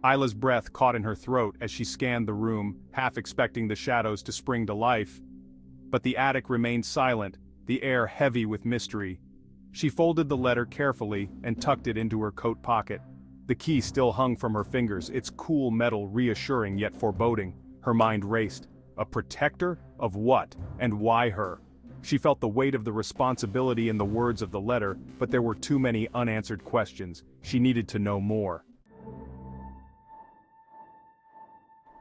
Isla's breath caught in her throat as she scanned the room, half expecting the shadows to spring to life. But the attic remained silent, the air heavy with mystery. She folded the letter carefully and tucked it into her coat pocket. The key still hung from her fingers, its cool metal reassuring yet foreboding. Her mind raced. A protector? Of what? And why her? She felt the weight of the responsibility in the words of the letter, but there were too many unanswered questions. She needed to know more.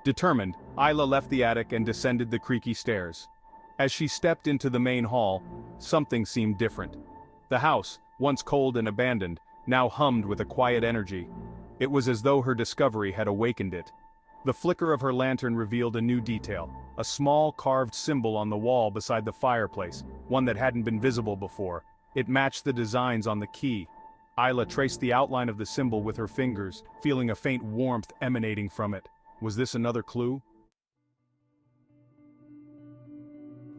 Determined, Isla left the attic and descended the creaky stairs. As she stepped into the main hall, something seemed different. The house, once cold and abandoned, now hummed with a quiet energy. It was as though her discovery had awakened it. The flicker of her lantern revealed a new detail, a small carved symbol on the wall beside the fireplace, one that hadn't been visible before. It matched the designs on the key. Isla traced the outline of the symbol with her fingers, feeling a faint warmth emanating from it. Was this another clue?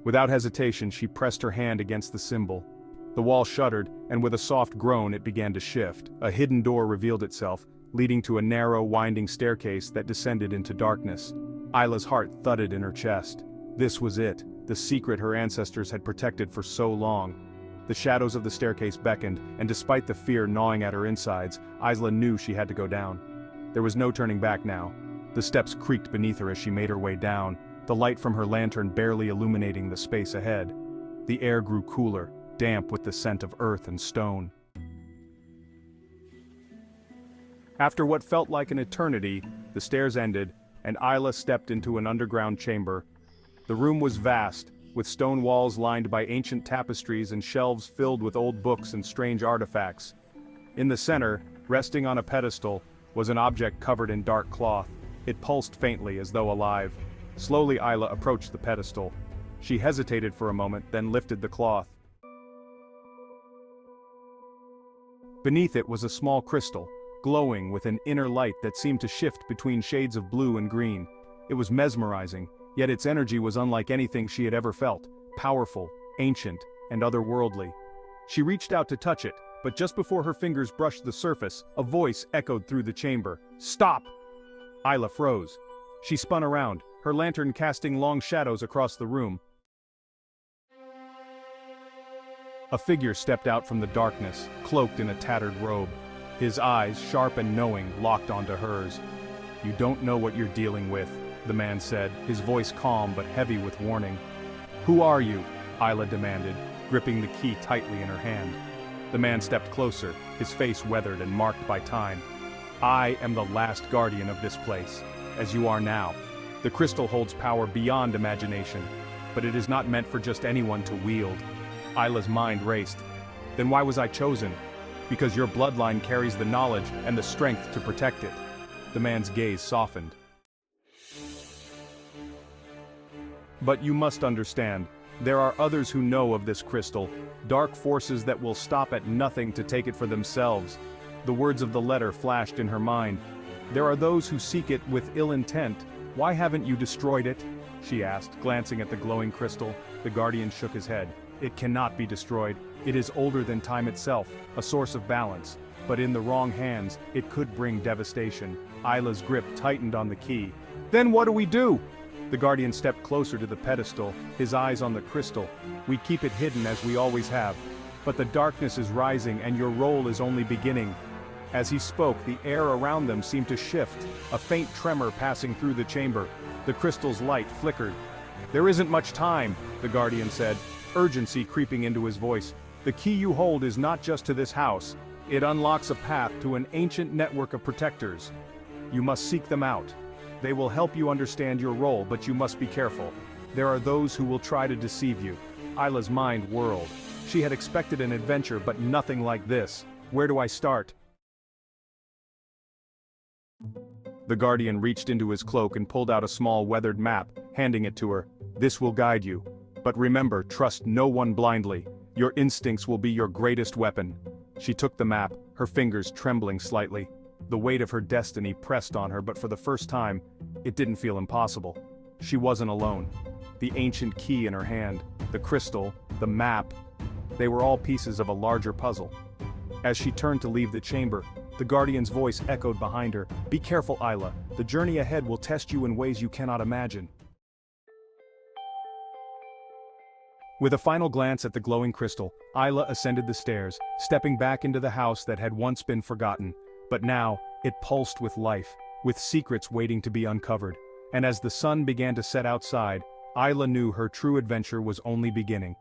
Without hesitation, she pressed her hand against the symbol. The wall shuddered, and with a soft groan it began to shift. A hidden door revealed itself, leading to a narrow, winding staircase that descended into darkness. Isla's heart thudded in her chest. This was it, the secret her ancestors had protected for so long. The shadows of the staircase beckoned, and despite the fear gnawing at her insides, Isla knew she had to go down. There was no turning back now. The steps creaked beneath her as she made her way down, the light from her lantern barely illuminating the space ahead. The air grew cooler, damp with the scent of earth and stone. After what felt like an eternity, the stairs ended, and Isla stepped into an underground chamber. The room was vast, with stone walls lined by ancient tapestries and shelves filled with old books and strange artifacts. In the center, resting on a pedestal, was an object covered in dark cloth. It pulsed faintly as though alive. Slowly Isla approached the pedestal. She hesitated for a moment, then lifted the cloth. Beneath it was a small crystal, glowing with an inner light that seemed to shift between shades of blue and green. It was mesmerizing, yet its energy was unlike anything she had ever felt, powerful, ancient, and otherworldly. She reached out to touch it, but just before her fingers brushed the surface, a voice echoed through the chamber. "Stop!" Isla froze. She spun around, her lantern casting long shadows across the room. A figure stepped out from the darkness, cloaked in a tattered robe. His eyes, sharp and knowing, locked onto hers. "You don't know what you're dealing with," the man said, his voice calm but heavy with warning. "Who are you?" Isla demanded, gripping the key tightly in her hand. The man stepped closer, his face weathered and marked by time. "I am the last guardian of this place, as you are now. The crystal holds power beyond imagination, but it is not meant for just anyone to wield." Isla's mind raced. "Then why was I chosen?" "Because your bloodline carries the knowledge and the strength to protect it." The man's gaze softened. "But you must understand, there are others who know of this crystal, dark forces that will stop at nothing to take it for themselves." The words of the letter flashed in her mind. "There are those who seek it with ill intent. Why haven't you destroyed it?" she asked, glancing at the glowing crystal. The guardian shook his head. "It cannot be destroyed. It is older than time itself, a source of balance. But in the wrong hands, it could bring devastation." Isla's grip tightened on the key. "Then what do we do?" The guardian stepped closer to the pedestal, his eyes on the crystal. "We keep it hidden as we always have. But the darkness is rising and your role is only beginning." As he spoke, the air around them seemed to shift, a faint tremor passing through the chamber. The crystal's light flickered. "There isn't much time," the guardian said, urgency creeping into his voice. "The key you hold is not just to this house. It unlocks a path to an ancient network of protectors. You must seek them out. They will help you understand your role, but you must be careful. There are those who will try to deceive you." Isla's mind whirled. She had expected an adventure, but nothing like this. "Where do I start?" The guardian reached into his cloak and pulled out a small weathered map, handing it to her. "This will guide you. But remember, trust no one blindly. Your instincts will be your greatest weapon." She took the map, her fingers trembling slightly. The weight of her destiny pressed on her, but for the first time, it didn't feel impossible. She wasn't alone. The ancient key in her hand, the crystal, the map, they were all pieces of a larger puzzle. As she turned to leave the chamber, the guardian's voice echoed behind her, "Be careful, Isla. The journey ahead will test you in ways you cannot imagine." With a final glance at the glowing crystal, Isla ascended the stairs, stepping back into the house that had once been forgotten. But now, it pulsed with life, with secrets waiting to be uncovered. And as the sun began to set outside, Isla knew her true adventure was only beginning.